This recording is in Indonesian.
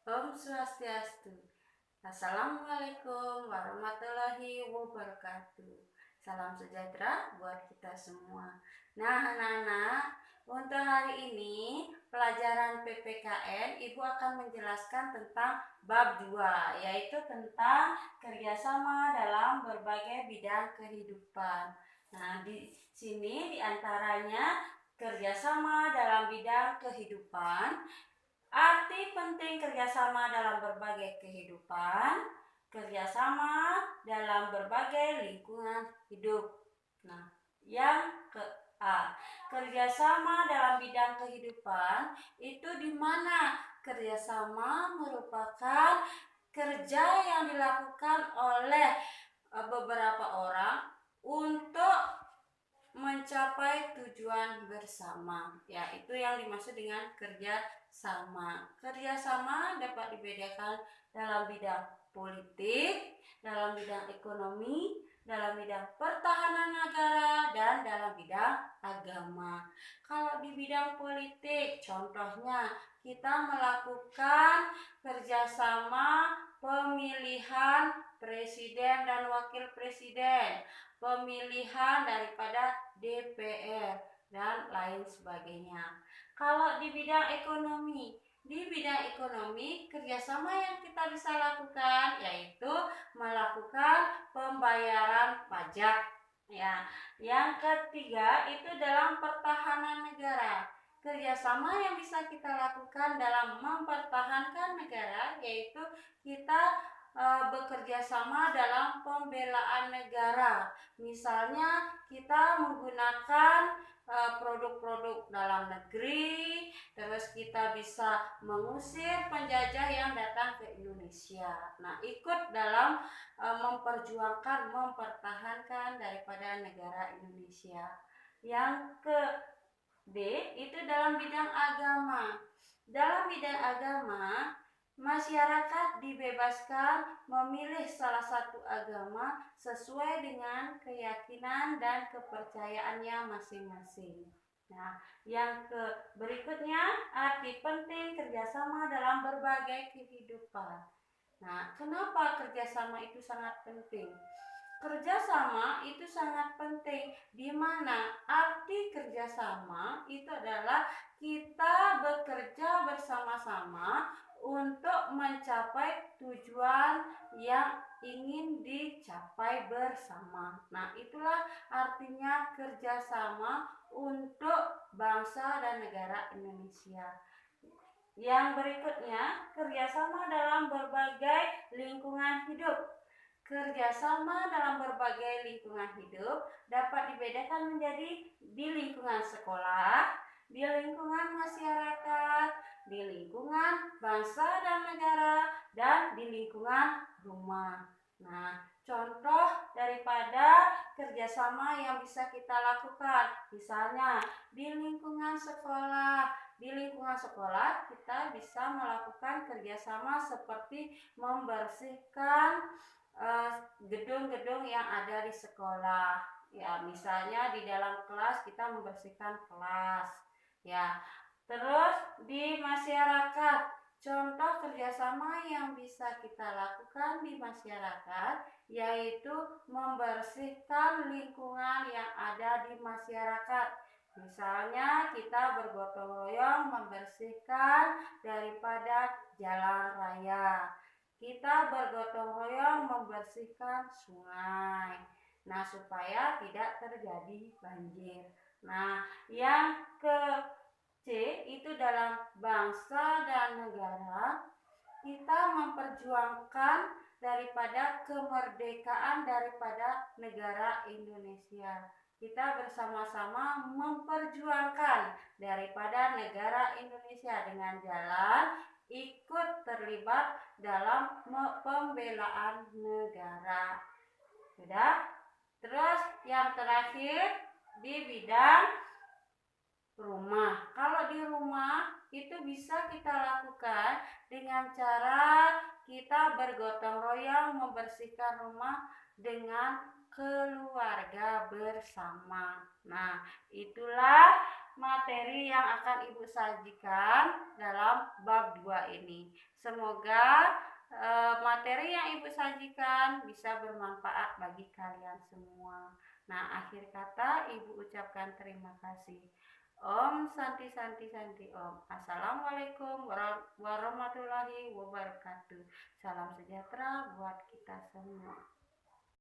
Om Swastiastu. Assalamualaikum warahmatullahi wabarakatuh. Salam sejahtera buat kita semua. Nah, anak-anak, untuk hari ini pelajaran PPKN Ibu akan menjelaskan tentang bab 2, yaitu tentang kerjasama dalam berbagai bidang kehidupan. Nah, di sini diantaranya kerjasama dalam bidang kehidupan. Arti penting kerjasama dalam berbagai kehidupan, kerjasama dalam berbagai lingkungan hidup. Nah, yang ke A, kerjasama dalam bidang kehidupan itu di mana kerjasama merupakan kerja yang dilakukan oleh beberapa orang untuk mencapai tujuan bersama. Ya, itu yang dimaksud dengan kerja sama. Kerjasama dapat dibedakan dalam bidang politik, dalam bidang ekonomi, dalam bidang pertahanan negara, dan dalam bidang agama. Kalau di bidang politik, contohnya kita melakukan kerjasama pemilihan presiden dan wakil presiden, pemilihan daripada DPR, dan lain sebagainya. Kalau di bidang ekonomi kerjasama yang kita bisa lakukan yaitu melakukan pembayaran pajak. Ya, yang ketiga itu dalam pertahanan negara. Kerjasama yang bisa kita lakukan dalam mempertahankan negara yaitu kita bekerja sama dalam pembelaan negara. Misalnya kita menggunakan produk-produk dalam negeri, terus kita bisa mengusir penjajah yang datang ke Indonesia. Nah, ikut dalam memperjuangkan, mempertahankan daripada negara Indonesia. Yang ke D itu dalam bidang agama. Dalam bidang agama, masyarakat dibebaskan memilih salah satu agama sesuai dengan keyakinan dan kepercayaannya masing-masing. Nah, yang berikutnya arti penting kerjasama dalam berbagai kehidupan. Nah, kenapa kerjasama itu sangat penting? Kerjasama itu sangat penting, di mana arti kerjasama itu adalah kita bekerja bersama-sama untuk mencapai tujuan yang ingin dicapai bersama. Nah, itulah artinya kerjasama untuk bangsa dan negara Indonesia. Yang berikutnya, kerjasama dalam berbagai lingkungan hidup. Kerjasama dalam berbagai lingkungan hidup dapat dibedakan menjadi di lingkungan sekolah, di lingkungan masyarakat, di lingkungan bangsa dan negara, dan di lingkungan rumah. Nah, contoh daripada kerjasama yang bisa kita lakukan, misalnya di lingkungan sekolah. Di lingkungan sekolah kita bisa melakukan kerjasama seperti membersihkan gedung-gedung yang ada di sekolah. Ya, misalnya di dalam kelas kita membersihkan kelas. Ya, terus di masyarakat, contoh kerjasama yang bisa kita lakukan di masyarakat yaitu membersihkan lingkungan yang ada di masyarakat. Misalnya kita bergotong royong membersihkan daripada jalan raya. Kita bergotong royong membersihkan sungai. Nah, supaya tidak terjadi banjir. Nah, yang ke C itu dalam bangsa dan negara, kita memperjuangkan daripada kemerdekaan daripada negara Indonesia. Kita bersama-sama memperjuangkan daripada negara Indonesia dengan jalan ikut terlibat dalam pembelaan negara. Sudah? Terus yang terakhir di bidang rumah. Kalau di rumah itu bisa kita lakukan dengan cara kita bergotong royong membersihkan rumah dengan keluarga bersama. Nah, itulah materi yang akan Ibu sajikan dalam bab 2 ini. Semoga materi yang Ibu sajikan bisa bermanfaat bagi kalian semua. Nah, akhir kata Ibu ucapkan terima kasih. Om Santi Santi Santi Om. Assalamualaikum warahmatullahi wabarakatuh. Salam sejahtera buat kita semua.